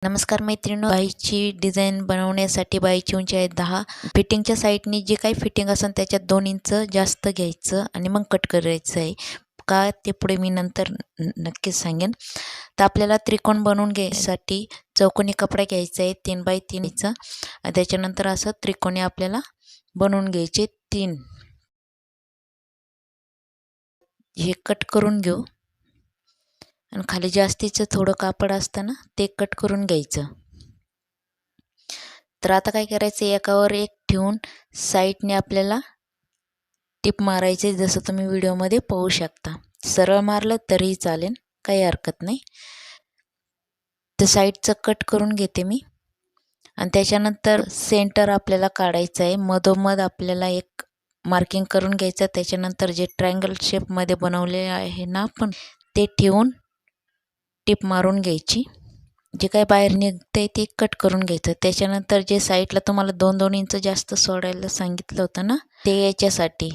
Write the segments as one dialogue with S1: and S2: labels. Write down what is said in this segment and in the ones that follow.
S1: नमस्कार मैत्रिणींनो, बाईची डिझाईन बनवण्यासाठी बाईची उंची आहे 10. फिटिंगच्या साईडनी जे काही फिटिंग असेल त्याच्यात 2 इंच जास्त घ्यायचं आणि मग कट करायचं आहे. का ते पुढे मी नंतर नक्कीच सांगेन. तर आपल्याला त्रिकोण बनवून घ्यायसाठी चौकोनी कपडा घ्यायचा आहे 3 बाय 3 इंच. त्याच्यानंतर असं त्रिकोणी आपल्याला बनवून घ्यायचे 3. हे कट करून घेऊ आणि खाली जास्तीचं थोडं कापड असतं ना ते कट करून घ्यायचं. तर आता काय करायचं, एकावर एक ठेवून साईडने आपल्याला टिप मारायचे, जसं तुम्ही व्हिडिओमध्ये पाहू शकता. सरळ मारलं तरीही चालेल, काही हरकत नाही. तर साईडचं कट करून घेते मी आणि त्याच्यानंतर सेंटर आपल्याला काढायचं आहे. मधोमध आपल्याला एक मार्किंग करून घ्यायचं. त्याच्यानंतर जे ट्रायंगल शेपमध्ये बनवले आहे ना आपण, ते ठेवून टिप मारून घ्यायची. जे काही बाहेर निघते ते कट करून घ्यायचं. त्याच्यानंतर जे साईडला तुम्हाला 2-2 इंच जास्त सोडायला सांगितलं होतं ना, ते याच्यासाठी,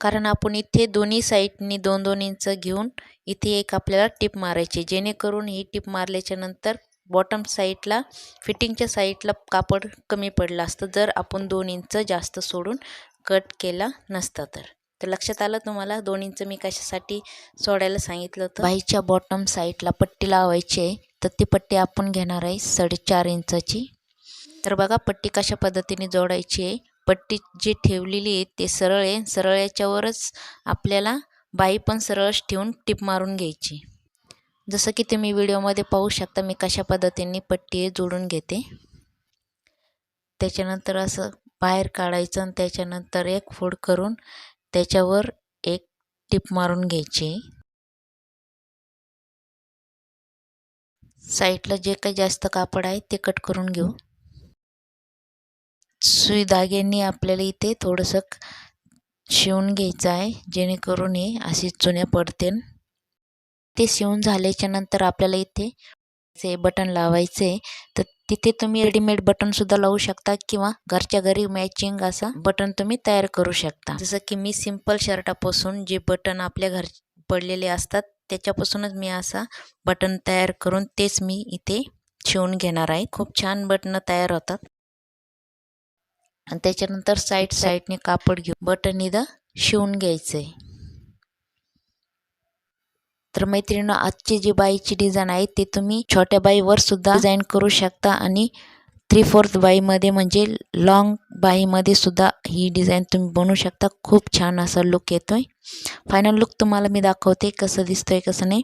S1: कारण आपण इथे दोन्ही साईडनी 2-2 इंच घेऊन इथे एक आपल्याला टिप मारायची, जेणेकरून ही टिप मारल्याच्या नंतर बॉटम साईडला फिटिंगच्या साईडला कापड कमी पडलं असतं जर आपण 2 इंच जास्त सोडून कट केला नसता तर. लक्षात आलं तुम्हाला 2 इंच मी कशासाठी सोडायला सांगितलं होतं. बाईच्या बॉटम साईडला पट्टी लावायची आहे, तर ती पट्टी आपण घेणार आहे 4.5 इंचाची. तर बघा पट्टी कशा पद्धतीने जोडायची आहे. पट्टी जी ठेवलेली आहे ते सरळ आहे, सरळ याच्यावरच आपल्याला बाई पण सरळच ठेवून टिप मारून घ्यायची. जसं की तुम्ही व्हिडिओमध्ये पाहू शकता मी कशा पद्धतीने पट्टी जोडून घेते. त्याच्यानंतर असं बाहेर काढायचं आणि त्याच्यानंतर एक फोल्ड करून त्याच्यावर एक टिप मारून घ्यायची. साईडला जे काही जास्त कापड आहे ते कट करून घेऊ. सुई धाग्यांनी आपल्याला इथे थोडंसं शिवून घ्यायचं आहे, जेणेकरून हे असे चुन्या पडतील. ते शिवून झाल्याच्या नंतर आपल्याला इथे बटन लावायचे. तर तिथे तुम्ही रेडीमेड बटन सुद्धा लावू शकता किंवा घरच्या घरी मॅचिंग असा बटन तुम्ही तयार करू शकता. जसं की मी सिंपल शर्टापासून जे बटन आपल्या घर पडलेले असतात त्याच्यापासूनच मी असा बटन तयार करून तेच मी इथे शिवून घेणार आहे. खूप छान बटन तयार होतात. आणि त्याच्यानंतर साईडने कापड घेऊन बटन इथं शिवून घ्यायचंय. तर मैत्रिणींनो, आजची जी बाईची डिझाईन आहे ती तुम्ही छोट्या बाईवर सुद्धा डिझाईन करू शकता आणि 3/4 बाईमध्ये म्हणजे लॉंग बाईमध्ये सुद्धा ही डिझाईन तुम्ही बनवू शकता. खूप छान असा लुक येतोय. फायनल लुक तुम्हाला मी दाखवते कसं दिसतोय कसं नाही.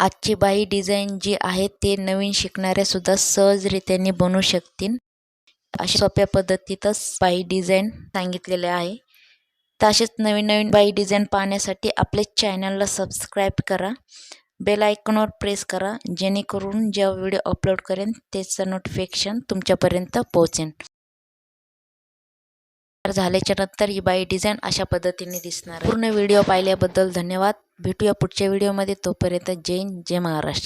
S1: आजची बाई डिझाईन जी आहे ते नवीन शिकणाऱ्या सुद्धा सहजरित्याने बनवू शकतील. अशा सोप्या पद्धतीतच बाई डिझाईन सांगितलेले आहे. तर असेच नवीन बाई डिझाईन पाहण्यासाठी आपल्या चॅनलला सबस्क्राईब करा, बेल आयकॉनवर प्रेस करा, जेणेकरून जेव्हा व्हिडिओ अपलोड करेन त्याचं नोटिफिकेशन तुमच्यापर्यंत पोहोचेल. झाल्याच्या नंतर ही बाई डिझाईन अशा पद्धतीने दिसणार. पूर्ण व्हिडिओ पाहिल्याबद्दल धन्यवाद. भेटूया पुढच्या व्हिडिओमध्ये. तोपर्यंत जय हिंद, जय महाराष्ट्र.